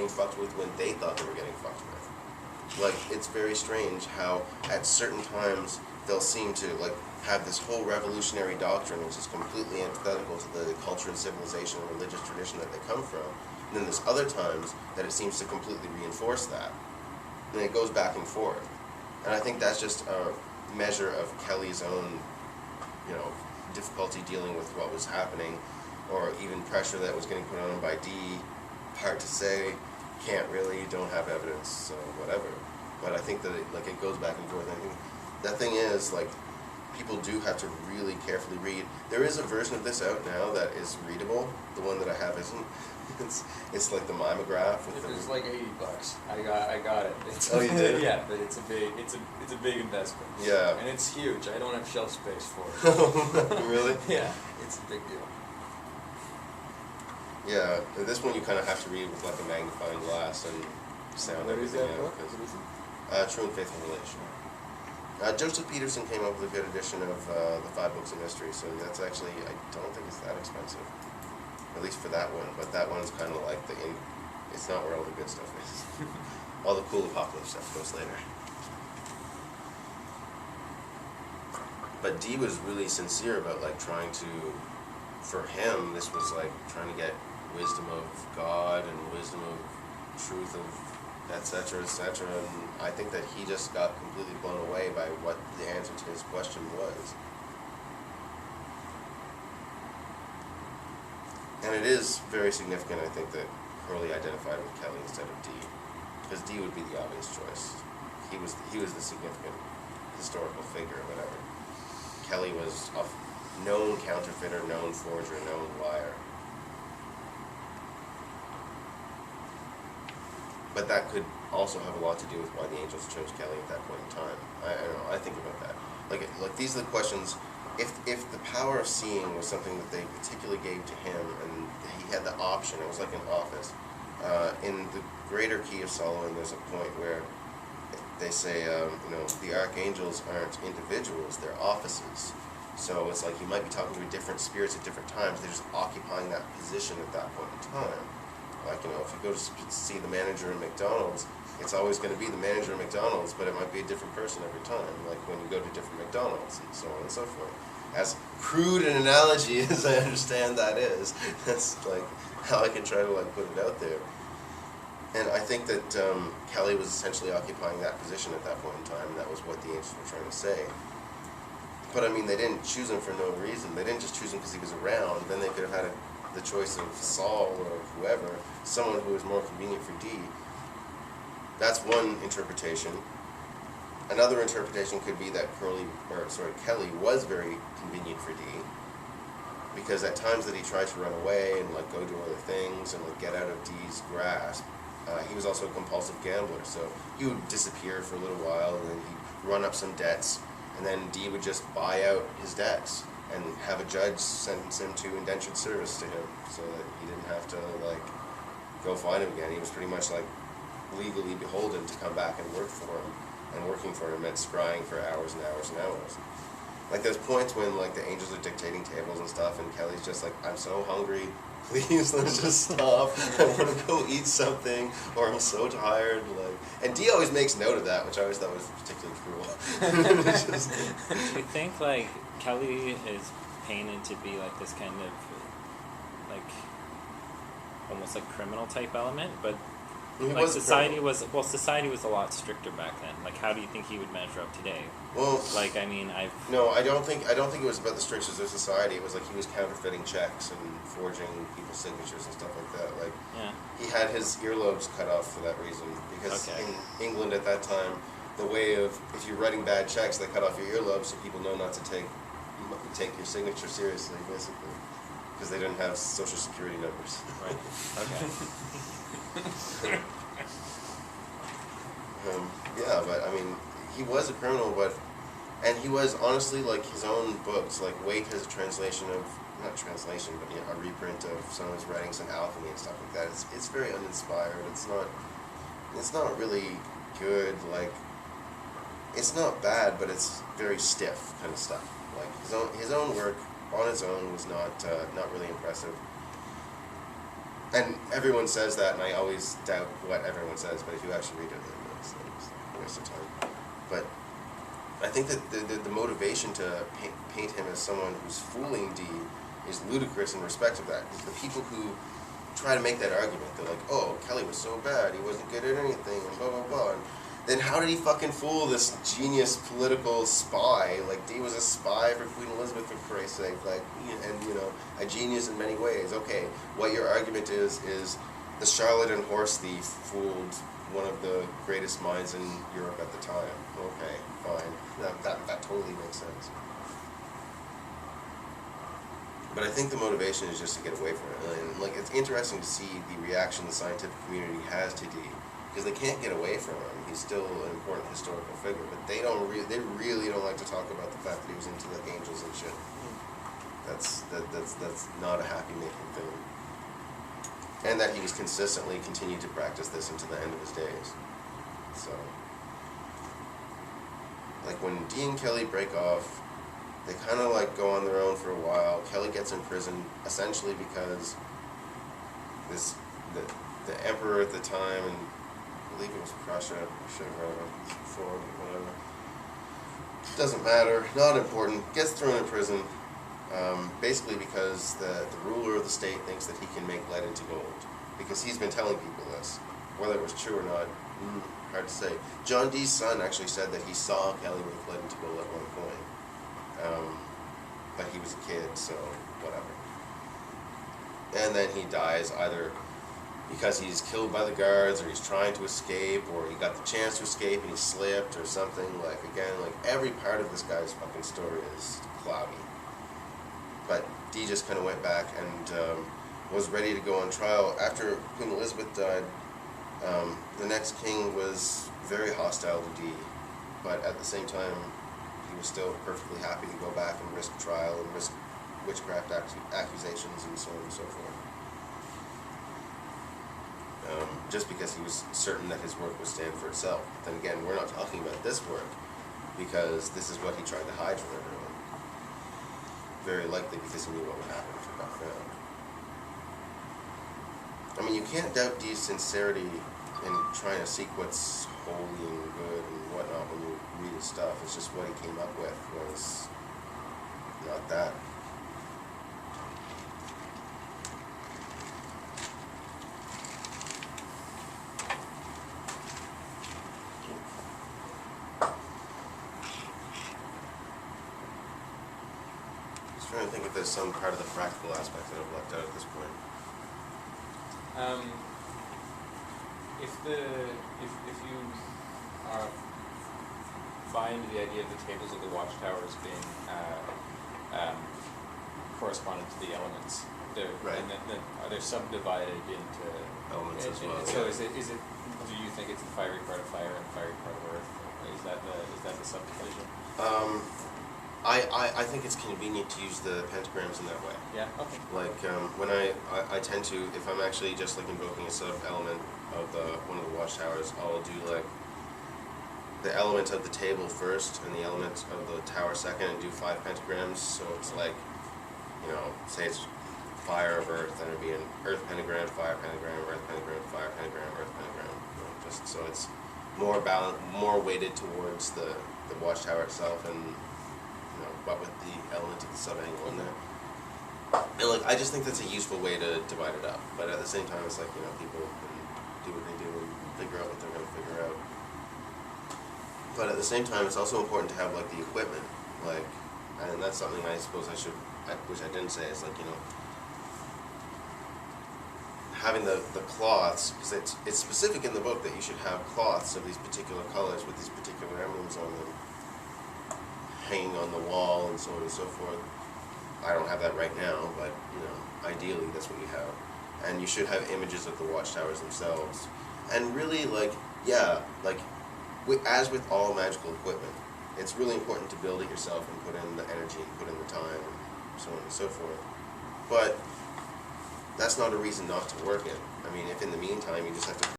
getting fucked with when they thought they were getting fucked with. Like, it's very strange how at certain times they'll seem to, like, have this whole revolutionary doctrine which is completely antithetical to the culture and civilization and religious tradition that they come from. And then there's other times that it seems to completely reinforce that. And it goes back and forth. And I think that's just a measure of Kelly's own, difficulty dealing with what was happening, or even pressure that was getting put on him by Dee. Hard to say, can't really, don't have evidence, so whatever. But I think that it goes back and forth. And I think the thing is, people do have to really carefully read. There is a version of this out now that is readable. The one that I have isn't. It's like the mimeograph. It was like $80. I got it. Oh, you did? Yeah, but it's a big investment. Yeah. And it's huge. I don't have shelf space for it. Really? Yeah, it's a big deal. Yeah, this one you kind of have to read with like a magnifying glass and sound everything out. What is it? True and Faithful Relation. Joseph Peterson came up with a good edition of the 5 Books of Mystery, so that's actually, I don't think it's that expensive. At least for that one, but that one's kind of like it's not where all the good stuff is. All the cool apocalypse stuff goes later. But Dee was really sincere about trying to, for him, this was like trying to get wisdom of God and wisdom of truth of etc., etc., and I think that he just got completely blown away by what the answer to his question was. And it is very significant, I think, that Hurley identified with Kelly instead of Dee, because Dee would be the obvious choice. He was the significant historical figure, or whatever. Kelly was a known counterfeiter, known forger, known liar. But that could also have a lot to do with why the angels chose Kelly at that point in time. I don't know. I think about that. Like these are the questions. If the power of seeing was something that they particularly gave to him, and he had the option, it was like an office. In the Greater Key of Solomon, there's a point where they say, the archangels aren't individuals; they're offices. So it's like you might be talking to different spirits at different times. They're just occupying that position at that point in time. Like, if you go to see the manager in McDonald's, it's always going to be the manager in McDonald's, but it might be a different person every time, like when you go to different McDonald's and so on and so forth. As crude an analogy as I understand that is, that's like how I can try to put it out there. And I think that Kelly was essentially occupying that position at that point in time, and that was what the angels were trying to say. But I mean, they didn't choose him for no reason. They didn't just choose him because he was around. Then they could have had the choice of Saul or whoever, someone who was more convenient for Dee. That's one interpretation. Another interpretation could be that Kelly was very convenient for Dee, because at times that he tried to run away and go do other things and get out of Dee's grasp, he was also a compulsive gambler. So he would disappear for a little while, and then he'd run up some debts, and then Dee would just buy out his debts and have a judge sentence him to indentured service to him, so that he didn't have to go find him again. He was pretty much legally beholden to come back and work for him, and working for him meant scrying for hours and hours and hours. There's points when the angels are dictating tables and stuff, and Kelly's just I'm so hungry, please let's just stop, I want to go eat something, or I'm so tired, and Dee always makes note of that, which I always thought was particularly cruel. Do you think Kelly is painted to be this kind of almost criminal type element, but society was a lot stricter back then. How do you think he would measure up today? Well, No, I don't think it was about the strictures of society. It was he was counterfeiting checks and forging people's signatures and stuff like that. Yeah. He had his earlobes cut off for that reason, because in England at that time, the way of, if you're writing bad checks, they cut off your earlobes so people know not to take your signature seriously, basically, because they didn't have social security numbers. Right. Okay. Yeah, but I mean, he was a criminal, and he was honestly his own books. Waite has a translation of, not translation, but a reprint of some of his writings on alchemy and stuff like that. It's very uninspired. It's not really good. It's not bad, but it's very stiff kind of stuff. His own work on its own was not really impressive. And everyone says that, and I always doubt what everyone says, but if you actually read it, it's a waste of time. But I think that the motivation to paint him as someone who's fooling Dee is ludicrous in respect of that. Because the people who try to make that argument, they're like, oh, Kelly was so bad, he wasn't good at anything, and blah, blah, blah. And then how did he fucking fool this genius political spy? Like, Dee was a spy for Queen Elizabeth, for Christ's sake. Like, and, you know, a genius in many ways. Okay, what your argument is the charlatan horse thief fooled one of the greatest minds in Europe at the time. Okay, fine. That totally makes sense. But I think the motivation is just to get away from it. And, like, it's interesting to see the reaction the scientific community has to Dee, because they can't get away from him. He's still an important historical figure, but they really don't like to talk about the fact that he was into the angels and shit. That's not a happy making thing. And that he was consistently continued to practice this until the end of his days. So, like, when Dee and Kelly break off, they kind of like go on their own for a while. Kelly gets imprisoned essentially because the emperor at the time, and I believe it was Prussia, I should have read about this before, but whatever. Doesn't matter, not important. Gets thrown in prison, basically because the ruler of the state thinks that he can make lead into gold. Because he's been telling people this. Whether it was true or not, hard to say. John Dee's son actually said that he saw Kelly make lead into gold at one point. But he was a kid, so whatever. And then he dies either because he's killed by the guards, or he's trying to escape, or he got the chance to escape and he slipped, or something. Like, again, like, every part of this guy's fucking story is cloudy. But Dee just kind of went back and was ready to go on trial. After Queen Elizabeth died, the next king was very hostile to Dee, but at the same time, he was still perfectly happy to go back and risk trial and risk witchcraft accusations and so on and so forth. Just because he was certain that his work would stand for itself. Then again, we're not talking about this work, because this is what he tried to hide from everyone. Very likely because he knew what would happen if it got found. I mean, you can't doubt Dee's sincerity in trying to seek what's holy and good and whatnot when you read his stuff. It's just what he came up with was not that. Just trying to think if there's some part of the practical aspect that I've left out at this point. If you buy into the idea of the tables of the watchtowers being correspondent to the elements, Right. and then are they subdivided into Elements as well, So yeah. is it? Do you think it's the fiery part of fire and the fiery part of earth? Is that the subdivision? I think it's convenient to use the pentagrams in that way. Yeah. Okay. Like, when I tend to, if I'm actually just like invoking a sub-element of one of the watchtowers, I'll do like the element of the table first and the element of the tower second, and do 5 pentagrams. So it's like, you know, say it's fire of earth, then it'd be an earth pentagram, fire pentagram, earth pentagram, fire pentagram, earth pentagram. You know, just so it's more balanced, more weighted towards the watchtower itself, and you know, but with the element of the sub-angle in there. And like, I just think that's a useful way to divide it up. But at the same time, it's like, you know, people can do what they do and figure out what they're going to figure out. But at the same time, it's also important to have like the equipment, like, and that's something I suppose which I didn't say, is like, you know, having the cloths, because it's specific in the book that you should have cloths of these particular colors with these particular emblems on them, hanging on the wall and so on and so forth. I don't have that right now, but you know, ideally that's what you have. And you should have images of the watchtowers themselves. And really, like, yeah, like, as with all magical equipment, it's really important to build it yourself and put in the energy and put in the time and so on and so forth. But that's not a reason not to work it. I mean, if in the meantime you just have to